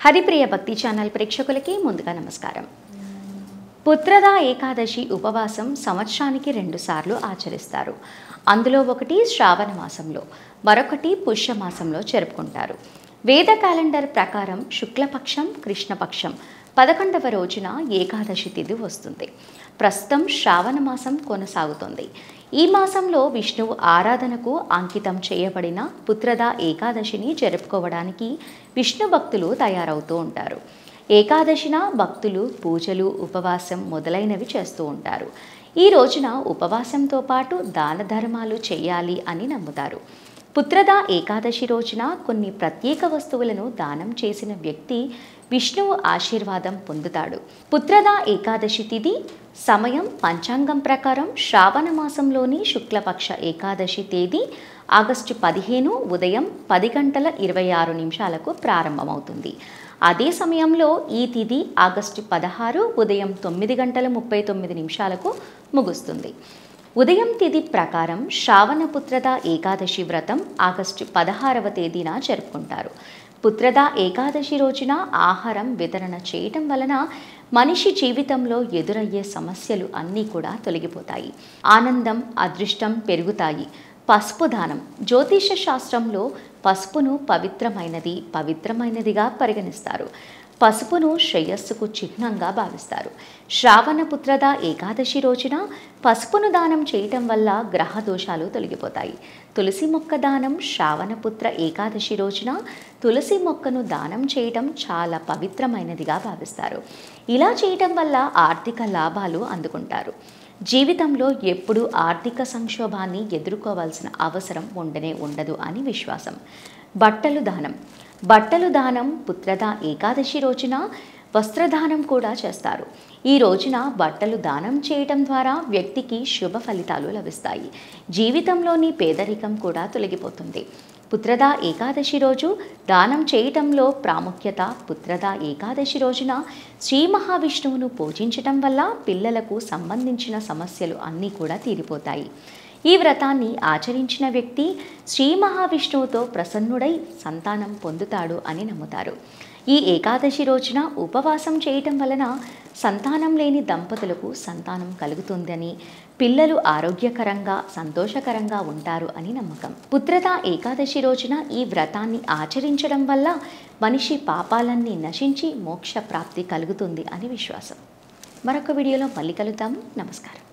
హరిప్రియ భక్తి ఛానల్ ప్రేక్షకులకి ముందుగా నమస్కారం. పుత్రదా ఏకాదశి ఉపవాసం సంవత్సరానికి 2 సార్లు ఆచరిస్తారు. అందులో ఒకటి శ్రావణ మాసంలో, మరొకటి పుష్యమాసంలో జరుపుకుంటారు. వేద క్యాలెండర్ ప్రకారం శుక్లపక్షం, కృష్ణపక్షం 11వ రోజున ఏకాదశి తిథి వస్తుంది. ప్రస్తుతం శ్రావణ మాసం కొనసాగుతుంది. ఈ మాసంలో విష్ణువు ఆరాధనకు అంకితం చేయబడిన పుత్రదా ఏకాదశిని జరుపుకోవడానికి విష్ణు భక్తులు తయారవుతూ ఉంటారు. ఏకాదశిన భక్తులు పూజలు, ఉపవాసం మొదలైనవి చేస్తూ ఉంటారు. ఈ రోజున ఉపవాసంతో పాటు దాన ధర్మాలు చేయాలి అని నమ్ముతారు. పుత్రదా ఏకాదశి రోజున కొన్ని ప్రత్యేక వస్తువులను దానం చేసిన వ్యక్తి విష్ణువు ఆశీర్వాదం పొందుతాడు. పుత్రదా ఏకాదశి తిథి సమయం పంచాంగం ప్రకారం శ్రావణ మాసంలోని శుక్లపక్ష ఏకాదశి తేదీ ఆగస్టు 15 ఉదయం 10:26 ప్రారంభమవుతుంది. అదే సమయంలో ఈ తిథి ఆగస్టు 16 ఉదయం 9:39 ముగుస్తుంది. ఉదయం తిథి ప్రకారం శ్రావణ పుత్రదా ఏకాదశి వ్రతం ఆగస్టు 16వ తేదీన జరుపుకుంటారు. పుత్రదా ఏకాదశి రోజున ఆహారం వితరణ చేయటం వలన మనిషి జీవితంలో ఎదురయ్యే సమస్యలు అన్నీ కూడా తొలగిపోతాయి. ఆనందం, అదృష్టం పెరుగుతాయి. పసుపు దానం. జ్యోతిష శాస్త్రంలో పసుపును పవిత్రమైనదిగా పరిగణిస్తారు. పసుపును శ్రేయస్సుకు చిహ్నంగా భావిస్తారు. శ్రావణ పుత్రదా ఏకాదశి రోజున పసుపును దానం చేయటం వల్ల గ్రహ దోషాలు తొలగిపోతాయి. తులసి మొక్క దానం. శ్రావణపుత్ర ఏకాదశి రోజున తులసి మొక్కను దానం చేయటం చాలా పవిత్రమైనదిగా భావిస్తారు. ఇలా చేయటం వల్ల ఆర్థిక లాభాలు అందుకుంటారు. జీవితంలో ఎప్పుడూ ఆర్థిక సంక్షోభాన్ని ఎదుర్కోవాల్సిన అవసరం ఉండదు అని విశ్వాసం. బట్టలు దానం. పుత్రదా ఏకాదశి రోజున వస్త్రదానం కూడా చేస్తారు. ఈ రోజున బట్టలు దానం చేయటం ద్వారా వ్యక్తికి శుభ ఫలితాలు లభిస్తాయి. జీవితంలోని పేదరికం కూడా తొలగిపోతుంది. పుత్రదా ఏకాదశి రోజు దానం చేయటంలో ప్రాముఖ్యత. పుత్రదా ఏకాదశి రోజున శ్రీ మహావిష్ణువును పూజించటం వల్ల పిల్లలకు సంబంధించిన సమస్యలు అన్నీ కూడా తీరిపోతాయి. ఈ వ్రతాన్ని ఆచరించిన వ్యక్తి శ్రీ మహావిష్ణువుతో ప్రసన్నుడై సంతానం పొందుతాడు అని నమ్ముతారు. ఈ ఏకాదశి రోజున ఉపవాసం చేయటం వలన సంతానం లేని దంపతులకు సంతానం కలుగుతుందని, పిల్లలు ఆరోగ్యకరంగా, సంతోషకరంగా ఉంటారు అని నమ్మకం. పుత్రదా ఏకాదశి రోజున ఈ వ్రతాన్ని ఆచరించడం వల్ల మనిషి పాపాలన్నీ నశించి మోక్ష ప్రాప్తి కలుగుతుంది అని విశ్వాసం. మరొక వీడియోలో మళ్ళీ కలుద్దాము. నమస్కారం.